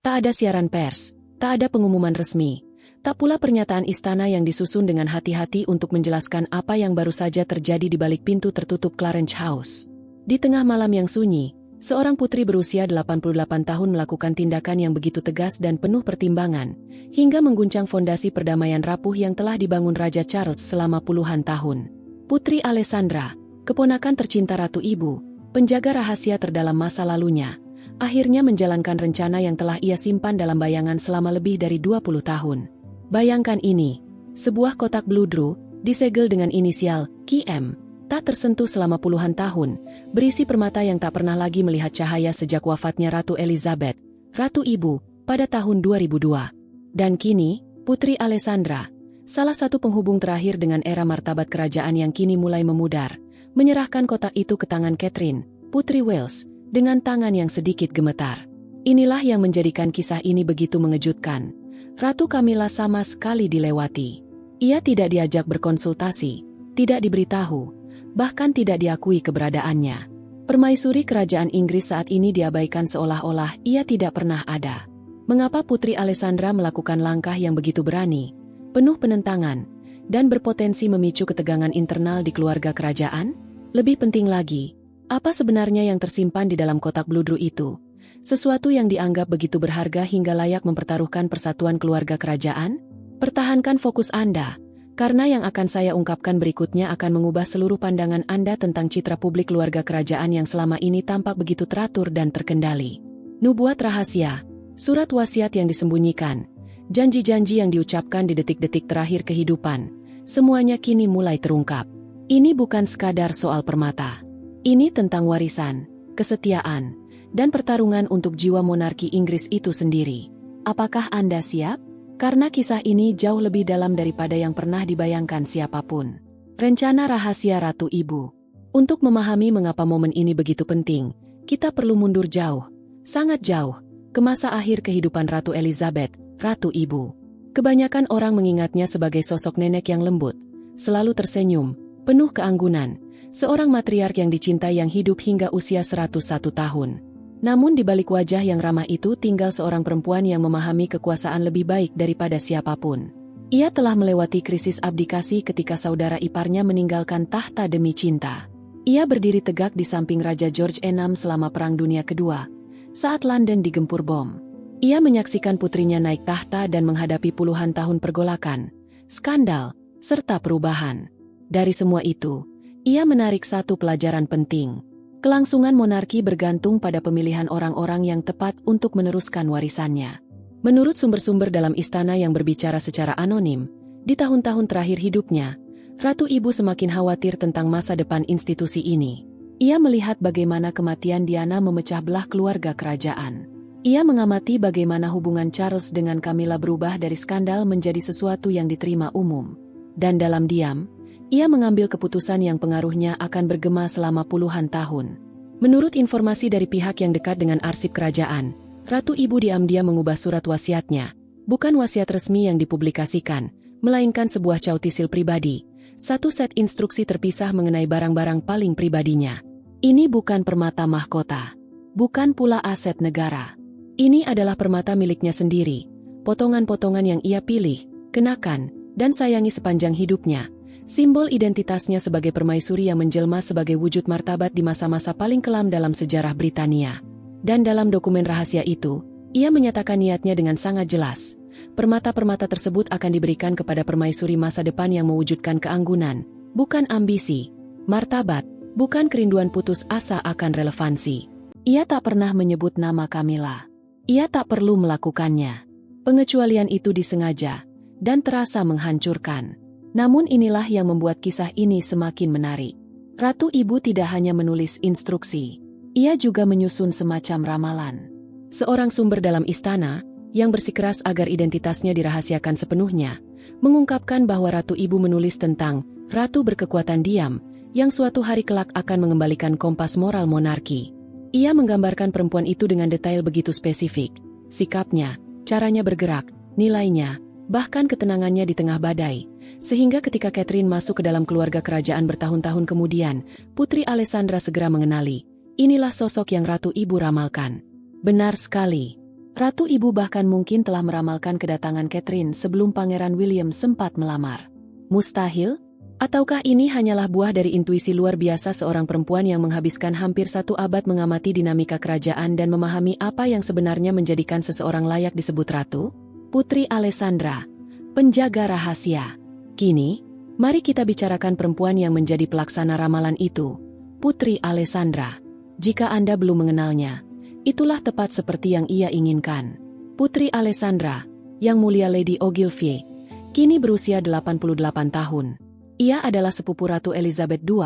Tak ada siaran pers, tak ada pengumuman resmi, tak pula pernyataan istana yang disusun dengan hati-hati untuk menjelaskan apa yang baru saja terjadi di balik pintu tertutup Clarence House. Di tengah malam yang sunyi, seorang putri berusia 88 tahun melakukan tindakan yang begitu tegas dan penuh pertimbangan, hingga mengguncang fondasi perdamaian rapuh yang telah dibangun Raja Charles selama puluhan tahun. Putri Alessandra, keponakan tercinta Ratu Ibu, penjaga rahasia terdalam masa lalunya, akhirnya menjalankan rencana yang telah ia simpan dalam bayangan selama lebih dari 20 tahun. Bayangkan ini, sebuah kotak bludru, disegel dengan inisial KM, tak tersentuh selama puluhan tahun, berisi permata yang tak pernah lagi melihat cahaya sejak wafatnya Ratu Elizabeth, Ratu Ibu, pada tahun 2002. Dan kini, Putri Alessandra, salah satu penghubung terakhir dengan era martabat kerajaan yang kini mulai memudar, menyerahkan kotak itu ke tangan Catherine, Putri Wales, dengan tangan yang sedikit gemetar. Inilah yang menjadikan kisah ini begitu mengejutkan. Ratu Camilla sama sekali dilewati. Ia tidak diajak berkonsultasi, tidak diberitahu, bahkan tidak diakui keberadaannya. Permaisuri kerajaan Inggris saat ini diabaikan seolah-olah ia tidak pernah ada. Mengapa Putri Alessandra melakukan langkah yang begitu berani, penuh penentangan, dan berpotensi memicu ketegangan internal di keluarga kerajaan? Lebih penting lagi, apa sebenarnya yang tersimpan di dalam kotak bludru itu? Sesuatu yang dianggap begitu berharga hingga layak mempertaruhkan persatuan keluarga kerajaan? Pertahankan fokus Anda, karena yang akan saya ungkapkan berikutnya akan mengubah seluruh pandangan Anda tentang citra publik keluarga kerajaan yang selama ini tampak begitu teratur dan terkendali. Nubuat rahasia, surat wasiat yang disembunyikan, janji-janji yang diucapkan di detik-detik terakhir kehidupan, semuanya kini mulai terungkap. Ini bukan sekadar soal permata. Ini tentang warisan, kesetiaan, dan pertarungan untuk jiwa monarki Inggris itu sendiri. Apakah Anda siap? Karena kisah ini jauh lebih dalam daripada yang pernah dibayangkan siapapun. Rencana rahasia Ratu Ibu. Untuk memahami mengapa momen ini begitu penting, kita perlu mundur jauh, sangat jauh, ke masa akhir kehidupan Ratu Elizabeth, Ratu Ibu. Kebanyakan orang mengingatnya sebagai sosok nenek yang lembut, selalu tersenyum, penuh keanggunan, seorang matriark yang dicintai yang hidup hingga usia 101 tahun. Namun di balik wajah yang ramah itu tinggal seorang perempuan yang memahami kekuasaan lebih baik daripada siapapun. Ia telah melewati krisis abdikasi ketika saudara iparnya meninggalkan tahta demi cinta. Ia berdiri tegak di samping Raja George VI selama Perang Dunia Kedua, saat London digempur bom. Ia menyaksikan putrinya naik tahta dan menghadapi puluhan tahun pergolakan, skandal, serta perubahan. Dari semua itu, ia menarik satu pelajaran penting. Kelangsungan monarki bergantung pada pemilihan orang-orang yang tepat untuk meneruskan warisannya. Menurut sumber-sumber dalam istana yang berbicara secara anonim, di tahun-tahun terakhir hidupnya, Ratu Ibu semakin khawatir tentang masa depan institusi ini. Ia melihat bagaimana kematian Diana memecah belah keluarga kerajaan. Ia mengamati bagaimana hubungan Charles dengan Camilla berubah dari skandal menjadi sesuatu yang diterima umum. Dan dalam diam, ia mengambil keputusan yang pengaruhnya akan bergema selama puluhan tahun. Menurut informasi dari pihak yang dekat dengan arsip kerajaan, Ratu Ibu diam-diam mengubah surat wasiatnya, bukan wasiat resmi yang dipublikasikan, melainkan sebuah cautisil pribadi, satu set instruksi terpisah mengenai barang-barang paling pribadinya. Ini bukan permata mahkota, bukan pula aset negara. Ini adalah permata miliknya sendiri, potongan-potongan yang ia pilih, kenakan, dan sayangi sepanjang hidupnya. Simbol identitasnya sebagai permaisuri yang menjelma sebagai wujud martabat di masa-masa paling kelam dalam sejarah Britania. Dan dalam dokumen rahasia itu, ia menyatakan niatnya dengan sangat jelas. Permata-permata tersebut akan diberikan kepada permaisuri masa depan yang mewujudkan keanggunan, bukan ambisi, martabat, bukan kerinduan putus asa akan relevansi. Ia tak pernah menyebut nama Camilla. Ia tak perlu melakukannya. Pengecualian itu disengaja, dan terasa menghancurkan. Namun inilah yang membuat kisah ini semakin menarik. Ratu Ibu tidak hanya menulis instruksi, ia juga menyusun semacam ramalan. Seorang sumber dalam istana, yang bersikeras agar identitasnya dirahasiakan sepenuhnya, mengungkapkan bahwa Ratu Ibu menulis tentang Ratu berkekuatan diam, yang suatu hari kelak akan mengembalikan kompas moral monarki. Ia menggambarkan perempuan itu dengan detail begitu spesifik, sikapnya, caranya bergerak, nilainya, bahkan ketenangannya di tengah badai, sehingga ketika Catherine masuk ke dalam keluarga kerajaan bertahun-tahun kemudian, Putri Alessandra segera mengenali, inilah sosok yang Ratu Ibu ramalkan. Benar sekali. Ratu Ibu bahkan mungkin telah meramalkan kedatangan Catherine sebelum Pangeran William sempat melamar. Mustahil? Ataukah ini hanyalah buah dari intuisi luar biasa seorang perempuan yang menghabiskan hampir 1 abad mengamati dinamika kerajaan dan memahami apa yang sebenarnya menjadikan seseorang layak disebut ratu? Putri Alessandra, penjaga rahasia. Kini, mari kita bicarakan perempuan yang menjadi pelaksana ramalan itu, Putri Alessandra. Jika Anda belum mengenalnya, itulah tepat seperti yang ia inginkan. Putri Alessandra, Yang Mulia Lady Ogilvie, kini berusia 88 tahun. Ia adalah sepupu Ratu Elizabeth II,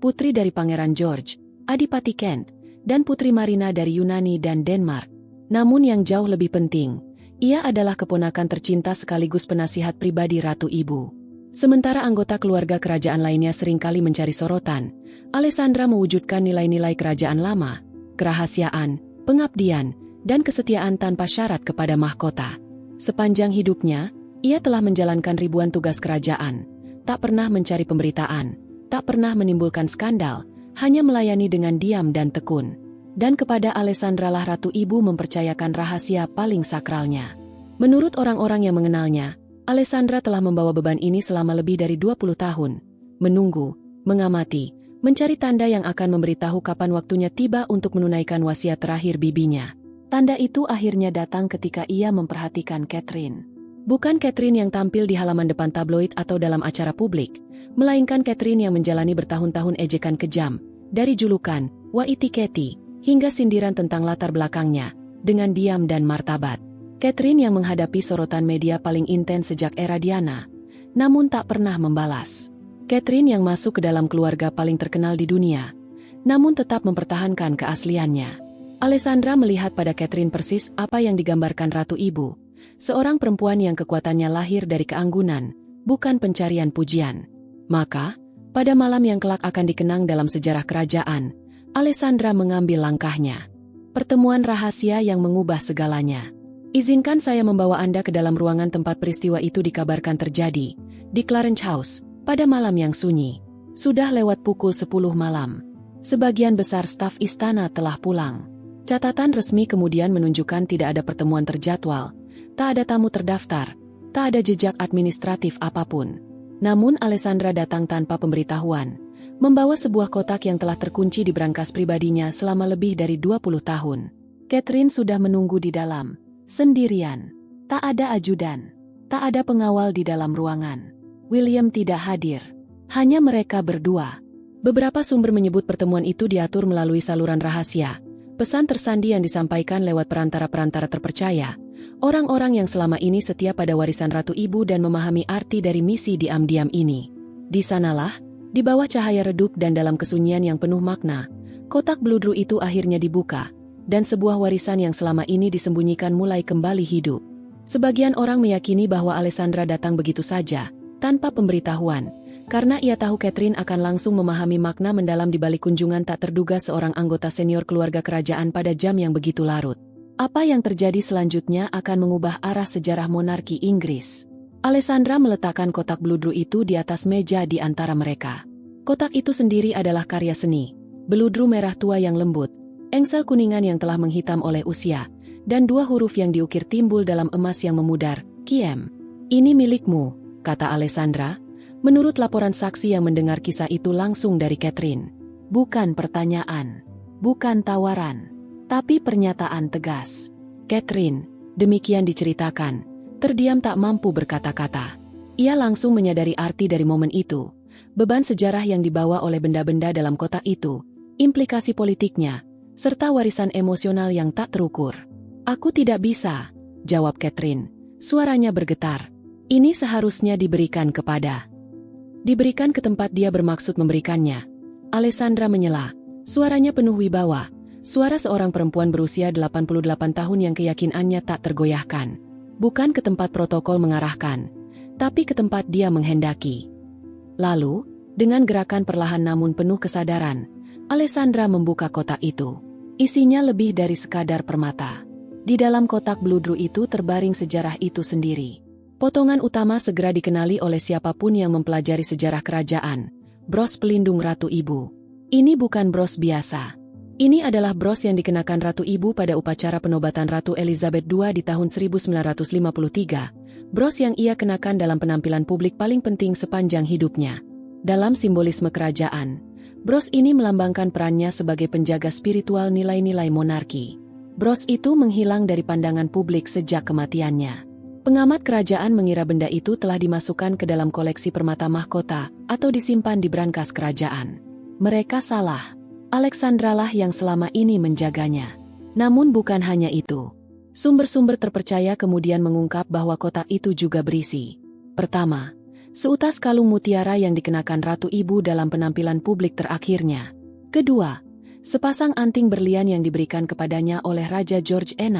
putri dari Pangeran George, Adipati Kent, dan Putri Marina dari Yunani dan Denmark. Namun yang jauh lebih penting, ia adalah keponakan tercinta sekaligus penasihat pribadi Ratu Ibu. Sementara anggota keluarga kerajaan lainnya seringkali mencari sorotan, Alessandra mewujudkan nilai-nilai kerajaan lama, kerahasiaan, pengabdian, dan kesetiaan tanpa syarat kepada mahkota. Sepanjang hidupnya, ia telah menjalankan ribuan tugas kerajaan, tak pernah mencari pemberitaan, tak pernah menimbulkan skandal, hanya melayani dengan diam dan tekun. Dan kepada Alessandra lah Ratu Ibu mempercayakan rahasia paling sakralnya. Menurut orang-orang yang mengenalnya, Alessandra telah membawa beban ini selama lebih dari 20 tahun. Menunggu, mengamati, mencari tanda yang akan memberitahu kapan waktunya tiba untuk menunaikan wasiat terakhir bibinya. Tanda itu akhirnya datang ketika ia memperhatikan Catherine. Bukan Catherine yang tampil di halaman depan tabloid atau dalam acara publik, melainkan Catherine yang menjalani bertahun-tahun ejekan kejam, dari julukan, Waiti Katie, hingga sindiran tentang latar belakangnya, dengan diam dan martabat. Catherine yang menghadapi sorotan media paling intens sejak era Diana, namun tak pernah membalas. Catherine yang masuk ke dalam keluarga paling terkenal di dunia, namun tetap mempertahankan keasliannya. Alessandra melihat pada Catherine persis apa yang digambarkan Ratu Ibu, seorang perempuan yang kekuatannya lahir dari keanggunan, bukan pencarian pujian. Maka, pada malam yang kelak akan dikenang dalam sejarah kerajaan, Alessandra mengambil langkahnya. Pertemuan rahasia yang mengubah segalanya. Izinkan saya membawa Anda ke dalam ruangan tempat peristiwa itu dikabarkan terjadi, di Clarence House, pada malam yang sunyi. Sudah lewat pukul 10 malam. Sebagian besar staf istana telah pulang. Catatan resmi kemudian menunjukkan tidak ada pertemuan terjadwal, tak ada tamu terdaftar, tak ada jejak administratif apapun. Namun Alessandra datang tanpa pemberitahuan, membawa sebuah kotak yang telah terkunci di brankas pribadinya selama lebih dari 20 tahun. Catherine sudah menunggu di dalam, sendirian. Tak ada ajudan, tak ada pengawal di dalam ruangan. William tidak hadir, hanya mereka berdua. Beberapa sumber menyebut pertemuan itu diatur melalui saluran rahasia, pesan tersandi yang disampaikan lewat perantara-perantara terpercaya, orang-orang yang selama ini setia pada warisan Ratu Ibu dan memahami arti dari misi diam-diam ini. Di sanalah, di bawah cahaya redup dan dalam kesunyian yang penuh makna, kotak bludru itu akhirnya dibuka, dan sebuah warisan yang selama ini disembunyikan mulai kembali hidup. Sebagian orang meyakini bahwa Alessandra datang begitu saja, tanpa pemberitahuan, karena ia tahu Catherine akan langsung memahami makna mendalam di balik kunjungan tak terduga seorang anggota senior keluarga kerajaan pada jam yang begitu larut. Apa yang terjadi selanjutnya akan mengubah arah sejarah monarki Inggris. Alessandra meletakkan kotak bludru itu di atas meja di antara mereka. Kotak itu sendiri adalah karya seni, beludru merah tua yang lembut, engsel kuningan yang telah menghitam oleh usia, dan 2 huruf yang diukir timbul dalam emas yang memudar, Kiem. Ini milikmu, kata Alessandra, menurut laporan saksi yang mendengar kisah itu langsung dari Catherine. Bukan pertanyaan, bukan tawaran, tapi pernyataan tegas. Catherine, demikian diceritakan, terdiam tak mampu berkata-kata. Ia langsung menyadari arti dari momen itu, beban sejarah yang dibawa oleh benda-benda dalam kotak itu, implikasi politiknya, serta warisan emosional yang tak terukur. Aku tidak bisa, jawab Catherine, suaranya bergetar. Ini seharusnya diberikan kepada. Diberikan ke tempat dia bermaksud memberikannya. Alessandra menyela, suaranya penuh wibawa, suara seorang perempuan berusia 88 tahun yang keyakinannya tak tergoyahkan. Bukan ke tempat protokol mengarahkan, tapi ke tempat dia menghendaki. Lalu, dengan gerakan perlahan namun penuh kesadaran, Alessandra membuka kotak itu. Isinya lebih dari sekadar permata. Di dalam kotak bludru itu terbaring sejarah itu sendiri. Potongan utama segera dikenali oleh siapapun yang mempelajari sejarah kerajaan, bros pelindung Ratu Ibu. Ini bukan bros biasa. Ini adalah bros yang dikenakan Ratu Ibu pada upacara penobatan Ratu Elizabeth II di tahun 1953, bros yang ia kenakan dalam penampilan publik paling penting sepanjang hidupnya. Dalam simbolisme kerajaan, bros ini melambangkan perannya sebagai penjaga spiritual nilai-nilai monarki. Bros itu menghilang dari pandangan publik sejak kematiannya. Pengamat kerajaan mengira benda itu telah dimasukkan ke dalam koleksi permata mahkota atau disimpan di brankas kerajaan. Mereka salah. Alexandra lah yang selama ini menjaganya. Namun bukan hanya itu. Sumber-sumber terpercaya kemudian mengungkap bahwa kotak itu juga berisi. Pertama, seutas kalung mutiara yang dikenakan Ratu Ibu dalam penampilan publik terakhirnya. Kedua, sepasang anting berlian yang diberikan kepadanya oleh Raja George VI.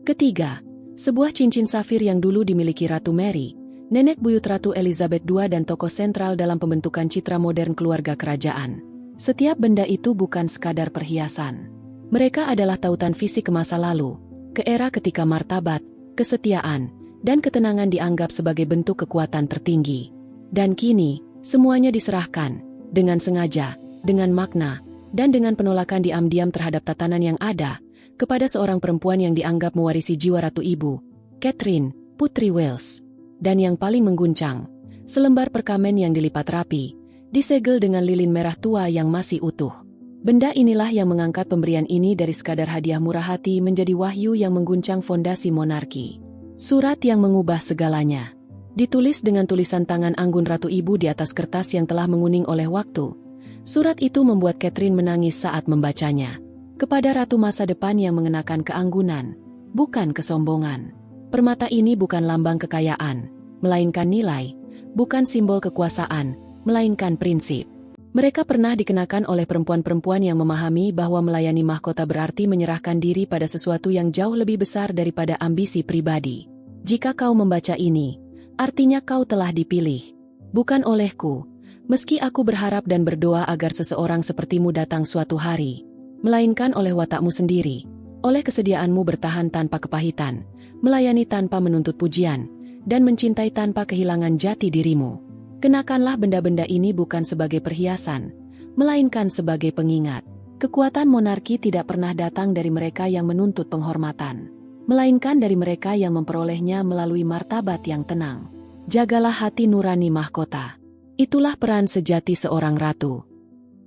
Ketiga, sebuah cincin safir yang dulu dimiliki Ratu Mary, nenek buyut Ratu Elizabeth II dan tokoh sentral dalam pembentukan citra modern keluarga kerajaan. Setiap benda itu bukan sekadar perhiasan. Mereka adalah tautan fisik ke masa lalu, ke era ketika martabat, kesetiaan, dan ketenangan dianggap sebagai bentuk kekuatan tertinggi. Dan kini, semuanya diserahkan, dengan sengaja, dengan makna, dan dengan penolakan diam-diam terhadap tatanan yang ada, kepada seorang perempuan yang dianggap mewarisi jiwa Ratu Ibu, Catherine, Putri Wales. Dan yang paling mengguncang, selembar perkamen yang dilipat rapi, disegel dengan lilin merah tua yang masih utuh. Benda inilah yang mengangkat pemberian ini dari sekadar hadiah murah hati menjadi wahyu yang mengguncang fondasi monarki. Surat yang mengubah segalanya. Ditulis dengan tulisan tangan anggun Ratu Ibu di atas kertas yang telah menguning oleh waktu. Surat itu membuat Catherine menangis saat membacanya. Kepada ratu masa depan yang mengenakan keanggunan, bukan kesombongan. Permata ini bukan lambang kekayaan, melainkan nilai, bukan simbol kekuasaan, melainkan prinsip. Mereka pernah dikenakan oleh perempuan-perempuan yang memahami bahwa melayani mahkota berarti menyerahkan diri pada sesuatu yang jauh lebih besar daripada ambisi pribadi. Jika kau membaca ini, artinya kau telah dipilih. Bukan olehku, meski aku berharap dan berdoa agar seseorang sepertimu datang suatu hari, melainkan oleh watakmu sendiri, oleh kesediaanmu bertahan tanpa kepahitan, melayani tanpa menuntut pujian, dan mencintai tanpa kehilangan jati dirimu. Kenakanlah benda-benda ini bukan sebagai perhiasan, melainkan sebagai pengingat. Kekuatan monarki tidak pernah datang dari mereka yang menuntut penghormatan, melainkan dari mereka yang memperolehnya melalui martabat yang tenang. Jagalah hati nurani mahkota. Itulah peran sejati seorang ratu.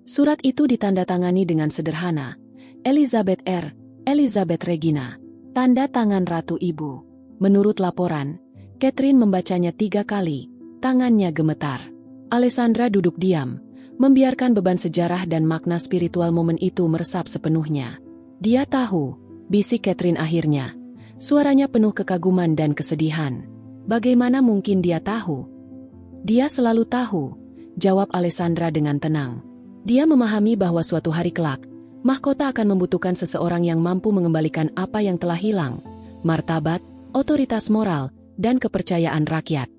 Surat itu ditandatangani dengan sederhana, Elizabeth R. Elizabeth Regina. Tanda tangan Ratu Ibu. Menurut laporan, Catherine membacanya 3 kali. Tangannya gemetar. Alessandra duduk diam, membiarkan beban sejarah dan makna spiritual momen itu meresap sepenuhnya. Dia tahu, bisik Catherine akhirnya. Suaranya penuh kekaguman dan kesedihan. Bagaimana mungkin dia tahu? Dia selalu tahu, jawab Alessandra dengan tenang. Dia memahami bahwa suatu hari kelak, mahkota akan membutuhkan seseorang yang mampu mengembalikan apa yang telah hilang, martabat, otoritas moral, dan kepercayaan rakyat.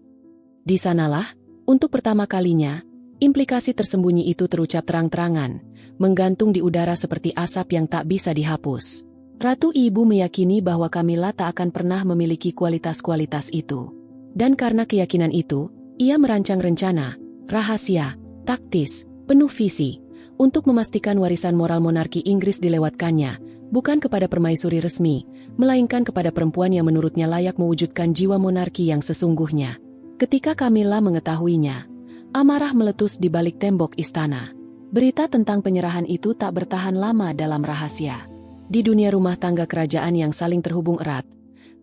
Di sanalah, untuk pertama kalinya, implikasi tersembunyi itu terucap terang-terangan, menggantung di udara seperti asap yang tak bisa dihapus. Ratu Ibu meyakini bahwa Camilla tak akan pernah memiliki kualitas-kualitas itu. Dan karena keyakinan itu, ia merancang rencana, rahasia, taktis, penuh visi, untuk memastikan warisan moral monarki Inggris dilewatkannya, bukan kepada permaisuri resmi, melainkan kepada perempuan yang menurutnya layak mewujudkan jiwa monarki yang sesungguhnya. Ketika Camilla mengetahuinya, amarah meletus di balik tembok istana. Berita tentang penyerahan itu tak bertahan lama dalam rahasia. Di dunia rumah tangga kerajaan yang saling terhubung erat,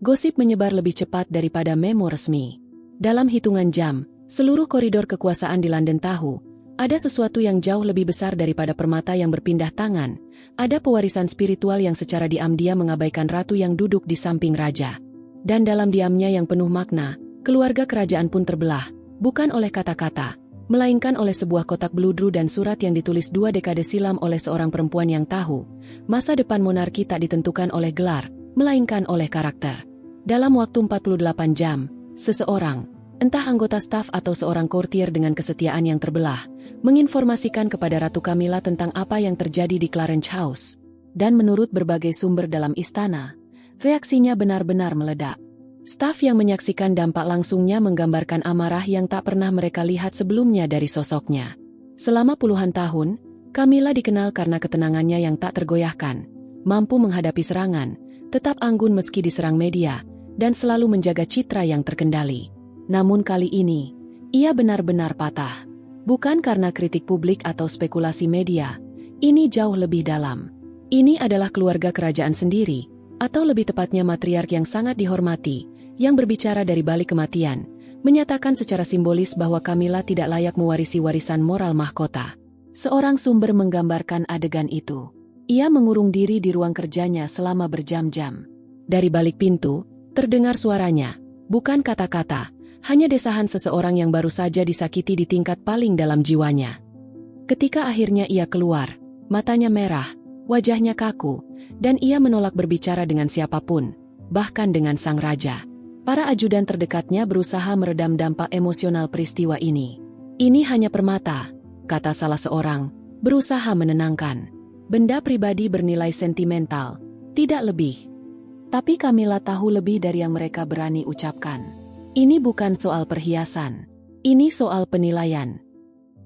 gosip menyebar lebih cepat daripada memo resmi. Dalam hitungan jam, seluruh koridor kekuasaan di London tahu, ada sesuatu yang jauh lebih besar daripada permata yang berpindah tangan. Ada pewarisan spiritual yang secara diam-diam mengabaikan ratu yang duduk di samping raja. Dan dalam diamnya yang penuh makna, keluarga kerajaan pun terbelah, bukan oleh kata-kata, melainkan oleh sebuah kotak beludru dan surat yang ditulis 2 dekade silam oleh seorang perempuan yang tahu, masa depan monarki tak ditentukan oleh gelar, melainkan oleh karakter. Dalam waktu 48 jam, seseorang, entah anggota staf atau seorang courtier dengan kesetiaan yang terbelah, menginformasikan kepada Ratu Camilla tentang apa yang terjadi di Clarence House. Dan menurut berbagai sumber dalam istana, reaksinya benar-benar meledak. Staf yang menyaksikan dampak langsungnya menggambarkan amarah yang tak pernah mereka lihat sebelumnya dari sosoknya. Selama puluhan tahun, Camilla dikenal karena ketenangannya yang tak tergoyahkan, mampu menghadapi serangan, tetap anggun meski diserang media, dan selalu menjaga citra yang terkendali. Namun kali ini, ia benar-benar patah. Bukan karena kritik publik atau spekulasi media, ini jauh lebih dalam. Ini adalah keluarga kerajaan sendiri, atau lebih tepatnya matriark yang sangat dihormati, yang berbicara dari balik kematian, menyatakan secara simbolis bahwa Camilla tidak layak mewarisi warisan moral mahkota. Seorang sumber menggambarkan adegan itu. Ia mengurung diri di ruang kerjanya selama berjam-jam. Dari balik pintu, terdengar suaranya, bukan kata-kata, hanya desahan seseorang yang baru saja disakiti di tingkat paling dalam jiwanya. Ketika akhirnya ia keluar, matanya merah, wajahnya kaku, dan ia menolak berbicara dengan siapapun, bahkan dengan sang raja. Para ajudan terdekatnya berusaha meredam dampak emosional peristiwa ini. Ini hanya permata, kata salah seorang, berusaha menenangkan. Benda pribadi bernilai sentimental, tidak lebih. Tapi Camilla tahu lebih dari yang mereka berani ucapkan. Ini bukan soal perhiasan. Ini soal penilaian.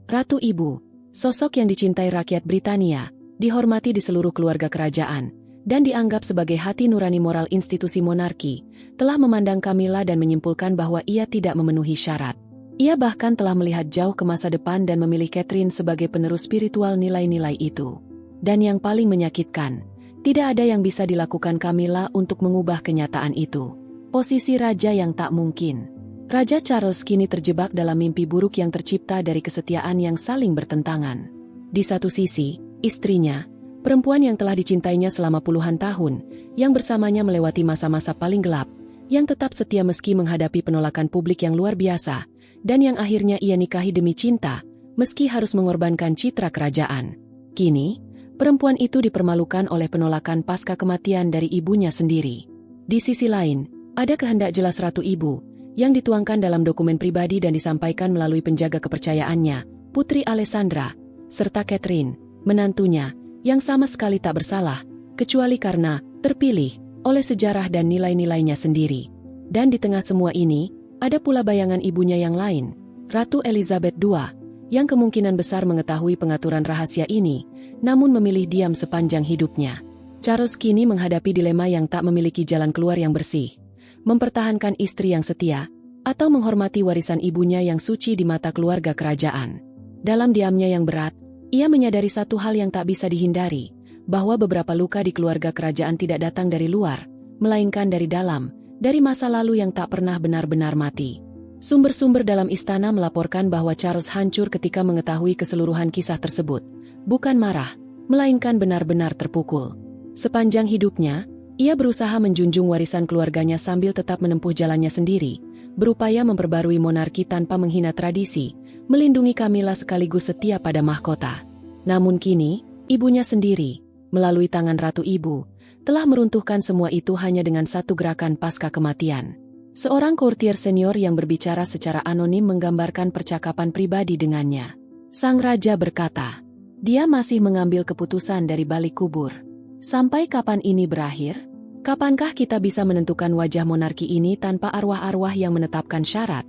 Ratu Ibu, sosok yang dicintai rakyat Britania, dihormati di seluruh keluarga kerajaan, dan dianggap sebagai hati nurani moral institusi monarki, telah memandang Camilla dan menyimpulkan bahwa ia tidak memenuhi syarat. Ia bahkan telah melihat jauh ke masa depan dan memilih Catherine sebagai penerus spiritual nilai-nilai itu. Dan yang paling menyakitkan, tidak ada yang bisa dilakukan Camilla untuk mengubah kenyataan itu. Posisi raja yang tak mungkin. Raja Charles kini terjebak dalam mimpi buruk yang tercipta dari kesetiaan yang saling bertentangan. Di satu sisi, istrinya, perempuan yang telah dicintainya selama puluhan tahun, yang bersamanya melewati masa-masa paling gelap, yang tetap setia meski menghadapi penolakan publik yang luar biasa, dan yang akhirnya ia nikahi demi cinta, meski harus mengorbankan citra kerajaan. Kini, perempuan itu dipermalukan oleh penolakan pasca kematian dari ibunya sendiri. Di sisi lain, ada kehendak jelas Ratu Ibu, yang dituangkan dalam dokumen pribadi dan disampaikan melalui penjaga kepercayaannya, Putri Alessandra, serta Catherine, menantunya, yang sama sekali tak bersalah, kecuali karena terpilih oleh sejarah dan nilai-nilainya sendiri. Dan di tengah semua ini, ada pula bayangan ibunya yang lain, Ratu Elizabeth II, yang kemungkinan besar mengetahui pengaturan rahasia ini, namun memilih diam sepanjang hidupnya. Charles kini menghadapi dilema yang tak memiliki jalan keluar yang bersih. Mempertahankan istri yang setia, atau menghormati warisan ibunya yang suci di mata keluarga kerajaan. Dalam diamnya yang berat, ia menyadari satu hal yang tak bisa dihindari, bahwa beberapa luka di keluarga kerajaan tidak datang dari luar, melainkan dari dalam, dari masa lalu yang tak pernah benar-benar mati. Sumber-sumber dalam istana melaporkan bahwa Charles hancur ketika mengetahui keseluruhan kisah tersebut. Bukan marah, melainkan benar-benar terpukul. Sepanjang hidupnya, ia berusaha menjunjung warisan keluarganya sambil tetap menempuh jalannya sendiri, berupaya memperbarui monarki tanpa menghina tradisi, melindungi Camilla sekaligus setia pada mahkota. Namun kini, ibunya sendiri, melalui tangan Ratu Ibu, telah meruntuhkan semua itu hanya dengan satu gerakan pasca kematian. Seorang courtier senior yang berbicara secara anonim menggambarkan percakapan pribadi dengannya. Sang raja berkata, dia masih mengambil keputusan dari balik kubur. Sampai kapan ini berakhir? Kapankah kita bisa menentukan wajah monarki ini tanpa arwah-arwah yang menetapkan syarat?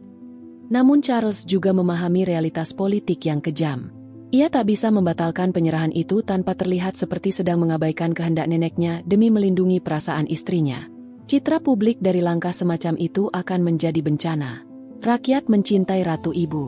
Namun Charles juga memahami realitas politik yang kejam. Ia tak bisa membatalkan penyerahan itu tanpa terlihat seperti sedang mengabaikan kehendak neneknya demi melindungi perasaan istrinya. Citra publik dari langkah semacam itu akan menjadi bencana. Rakyat mencintai Ratu Ibu.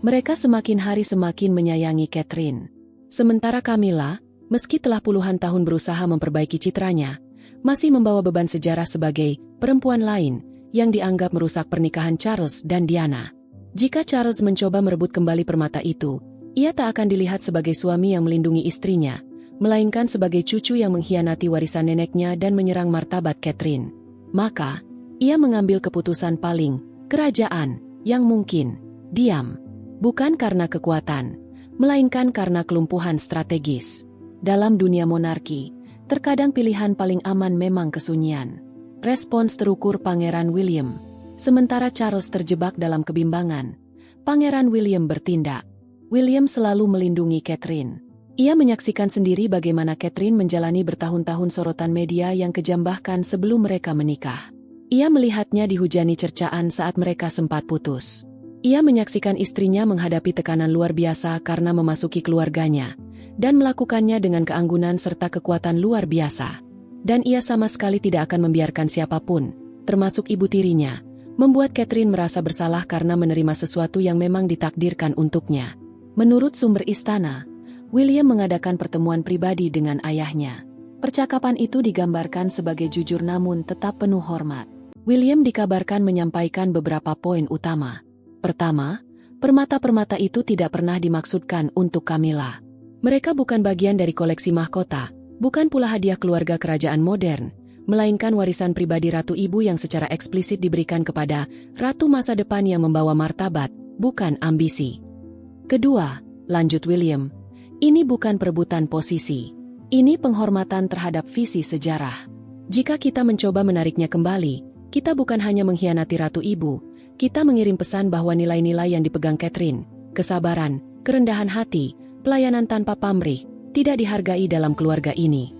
Mereka semakin hari semakin menyayangi Catherine. Sementara Camilla, meski telah puluhan tahun berusaha memperbaiki citranya, masih membawa beban sejarah sebagai perempuan lain yang dianggap merusak pernikahan Charles dan Diana. Jika Charles mencoba merebut kembali permata itu, ia tak akan dilihat sebagai suami yang melindungi istrinya, melainkan sebagai cucu yang mengkhianati warisan neneknya dan menyerang martabat Catherine. Maka, ia mengambil keputusan paling kerajaan yang mungkin, diam. Bukan karena kekuatan, melainkan karena kelumpuhan strategis. Dalam dunia monarki, terkadang pilihan paling aman memang kesunyian. Respons terukur Pangeran William. Sementara Charles terjebak dalam kebimbangan, Pangeran William bertindak. William selalu melindungi Catherine. Ia menyaksikan sendiri bagaimana Catherine menjalani bertahun-tahun sorotan media yang kejam bahkan sebelum mereka menikah. Ia melihatnya dihujani cercaan saat mereka sempat putus. Ia menyaksikan istrinya menghadapi tekanan luar biasa karena memasuki keluarganya, dan melakukannya dengan keanggunan serta kekuatan luar biasa. Dan ia sama sekali tidak akan membiarkan siapapun, termasuk ibu tirinya, membuat Catherine merasa bersalah karena menerima sesuatu yang memang ditakdirkan untuknya. Menurut sumber istana, William mengadakan pertemuan pribadi dengan ayahnya. Percakapan itu digambarkan sebagai jujur namun tetap penuh hormat. William dikabarkan menyampaikan beberapa poin utama. Pertama, permata-permata itu tidak pernah dimaksudkan untuk Camilla. Mereka bukan bagian dari koleksi mahkota, bukan pula hadiah keluarga kerajaan modern, melainkan warisan pribadi Ratu Ibu yang secara eksplisit diberikan kepada Ratu masa depan yang membawa martabat, bukan ambisi. Kedua, lanjut William, ini bukan perebutan posisi. Ini penghormatan terhadap visi sejarah. Jika kita mencoba menariknya kembali, kita bukan hanya mengkhianati Ratu Ibu, kita mengirim pesan bahwa nilai-nilai yang dipegang Catherine, kesabaran, kerendahan hati, pelayanan tanpa pamrih, tidak dihargai dalam keluarga ini.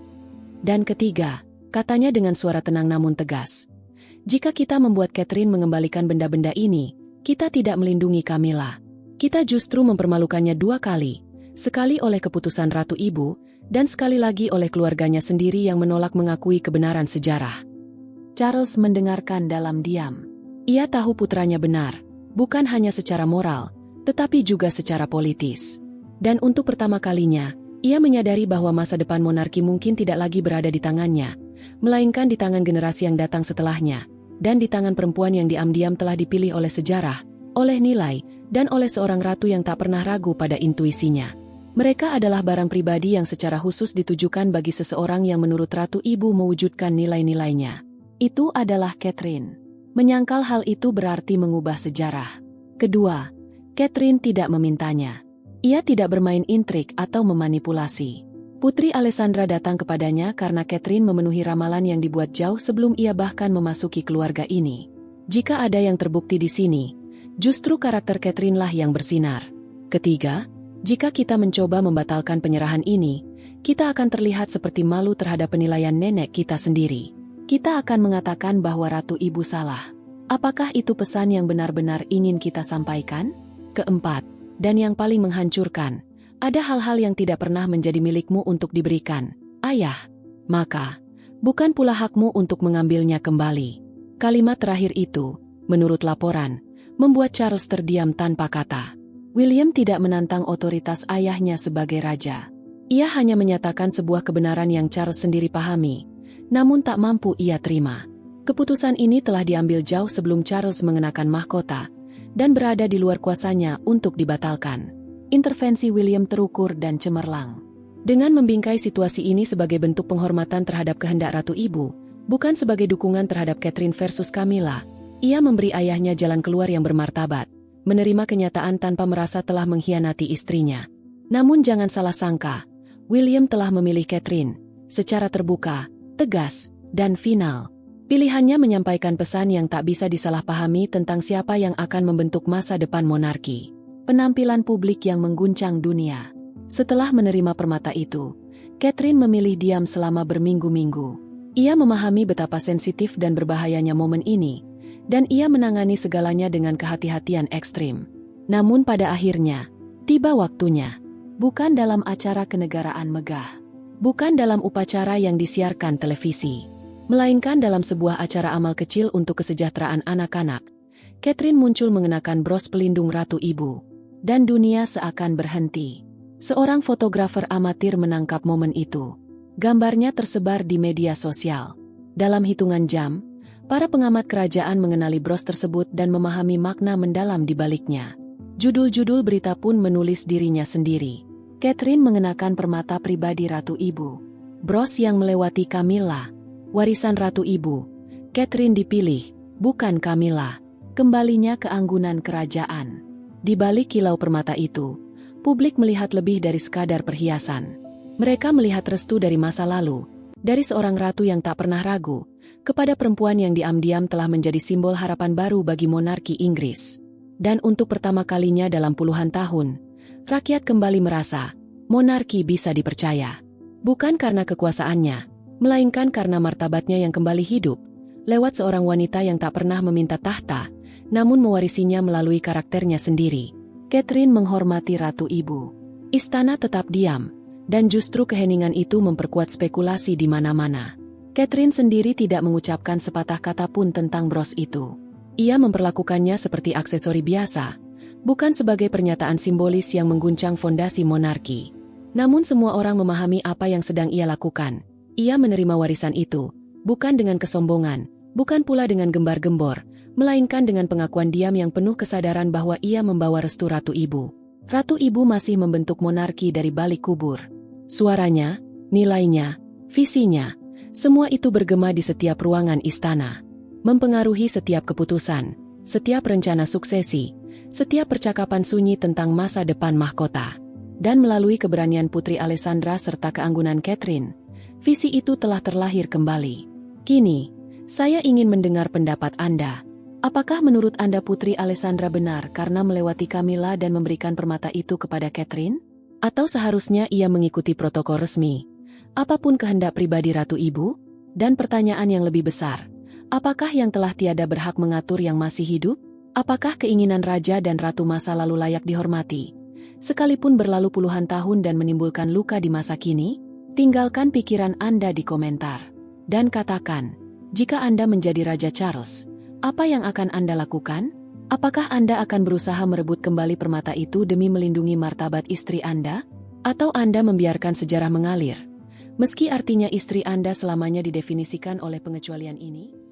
Dan ketiga, katanya dengan suara tenang namun tegas, jika kita membuat Catherine mengembalikan benda-benda ini, kita tidak melindungi Camilla. Kita justru mempermalukannya dua kali, sekali oleh keputusan Ratu Ibu, dan sekali lagi oleh keluarganya sendiri yang menolak mengakui kebenaran sejarah. Charles mendengarkan dalam diam. Ia tahu putranya benar, bukan hanya secara moral, tetapi juga secara politis. Dan untuk pertama kalinya, ia menyadari bahwa masa depan monarki mungkin tidak lagi berada di tangannya, melainkan di tangan generasi yang datang setelahnya, dan di tangan perempuan yang diam-diam telah dipilih oleh sejarah, oleh nilai, dan oleh seorang ratu yang tak pernah ragu pada intuisinya. Mereka adalah barang pribadi yang secara khusus ditujukan bagi seseorang yang menurut Ratu Ibu mewujudkan nilai-nilainya. Itu adalah Catherine. Menyangkal hal itu berarti mengubah sejarah. Kedua, Catherine tidak memintanya. Ia tidak bermain intrik atau memanipulasi. Putri Alessandra datang kepadanya karena Catherine memenuhi ramalan yang dibuat jauh sebelum ia bahkan memasuki keluarga ini. Jika ada yang terbukti di sini, justru karakter Catherine lah yang bersinar. Ketiga, jika kita mencoba membatalkan penyerahan ini, kita akan terlihat seperti malu terhadap penilaian nenek kita sendiri. Kita akan mengatakan bahwa Ratu Ibu salah. Apakah itu pesan yang benar-benar ingin kita sampaikan? Keempat, dan yang paling menghancurkan, ada hal-hal yang tidak pernah menjadi milikmu untuk diberikan, ayah. Maka, bukan pula hakmu untuk mengambilnya kembali. Kalimat terakhir itu, menurut laporan, membuat Charles terdiam tanpa kata. William tidak menantang otoritas ayahnya sebagai raja. Ia hanya menyatakan sebuah kebenaran yang Charles sendiri pahami, namun tak mampu ia terima. Keputusan ini telah diambil jauh sebelum Charles mengenakan mahkota, dan berada di luar kuasanya untuk dibatalkan. Intervensi William terukur dan cemerlang. Dengan membingkai situasi ini sebagai bentuk penghormatan terhadap kehendak Ratu Ibu, bukan sebagai dukungan terhadap Catherine versus Camilla, ia memberi ayahnya jalan keluar yang bermartabat, menerima kenyataan tanpa merasa telah mengkhianati istrinya. Namun jangan salah sangka, William telah memilih Catherine, secara terbuka, tegas, dan final. Pilihannya menyampaikan pesan yang tak bisa disalahpahami tentang siapa yang akan membentuk masa depan monarki. Penampilan publik yang mengguncang dunia. Setelah menerima permata itu, Catherine memilih diam selama berminggu-minggu. Ia memahami betapa sensitif dan berbahayanya momen ini, dan ia menangani segalanya dengan kehati-hatian ekstrim. Namun pada akhirnya, tiba waktunya. Bukan dalam acara kenegaraan megah. Bukan dalam upacara yang disiarkan televisi. Melainkan dalam sebuah acara amal kecil untuk kesejahteraan anak-anak, Catherine muncul mengenakan bros pelindung Ratu Ibu. Dan dunia seakan berhenti. Seorang fotografer amatir menangkap momen itu. Gambarnya tersebar di media sosial. Dalam hitungan jam, para pengamat kerajaan mengenali bros tersebut dan memahami makna mendalam di baliknya. Judul-judul berita pun menulis dirinya sendiri. Catherine mengenakan permata pribadi Ratu Ibu. Bros yang melewati Camilla. Warisan Ratu Ibu. Catherine dipilih, bukan Camilla. Kembalinya keanggunan kerajaan. Di balik kilau permata itu, publik melihat lebih dari sekadar perhiasan. Mereka melihat restu dari masa lalu, dari seorang ratu yang tak pernah ragu, kepada perempuan yang diam-diam telah menjadi simbol harapan baru bagi monarki Inggris. Dan untuk pertama kalinya dalam puluhan tahun, rakyat kembali merasa, monarki bisa dipercaya. Bukan karena kekuasaannya, melainkan karena martabatnya yang kembali hidup, lewat seorang wanita yang tak pernah meminta tahta, namun mewarisinya melalui karakternya sendiri. Catherine menghormati Ratu Ibu. Istana tetap diam, Dan justru keheningan itu memperkuat spekulasi di mana-mana. Catherine sendiri tidak mengucapkan sepatah kata pun tentang bros itu. Ia memperlakukannya seperti aksesori biasa, bukan sebagai pernyataan simbolis yang mengguncang fondasi monarki. Namun semua orang memahami apa yang sedang ia lakukan. Ia menerima warisan itu, bukan dengan kesombongan, bukan pula dengan gembar-gembor, melainkan dengan pengakuan diam yang penuh kesadaran bahwa ia membawa restu Ratu Ibu. Ratu Ibu masih membentuk monarki dari balik kubur. Suaranya, nilainya, visinya, semua itu bergema di setiap ruangan istana. Mempengaruhi setiap keputusan, setiap rencana suksesi, setiap percakapan sunyi tentang masa depan mahkota. Dan melalui keberanian Putri Alessandra serta keanggunan Catherine, visi itu telah terlahir kembali. Kini, saya ingin mendengar pendapat Anda. Apakah menurut Anda Putri Alessandra benar karena melewati Camilla dan memberikan permata itu kepada Catherine? Atau seharusnya ia mengikuti protokol resmi? Apapun kehendak pribadi Ratu Ibu? Dan pertanyaan yang lebih besar, apakah yang telah tiada berhak mengatur yang masih hidup? Apakah keinginan Raja dan Ratu masa lalu layak dihormati? Sekalipun berlalu puluhan tahun dan menimbulkan luka di masa kini? Tinggalkan pikiran Anda di komentar. Dan katakan, jika Anda menjadi Raja Charles, apa yang akan Anda lakukan? Apakah Anda akan berusaha merebut kembali permata itu demi melindungi martabat istri Anda? Atau Anda membiarkan sejarah mengalir? Meski artinya istri Anda selamanya didefinisikan oleh pengecualian ini?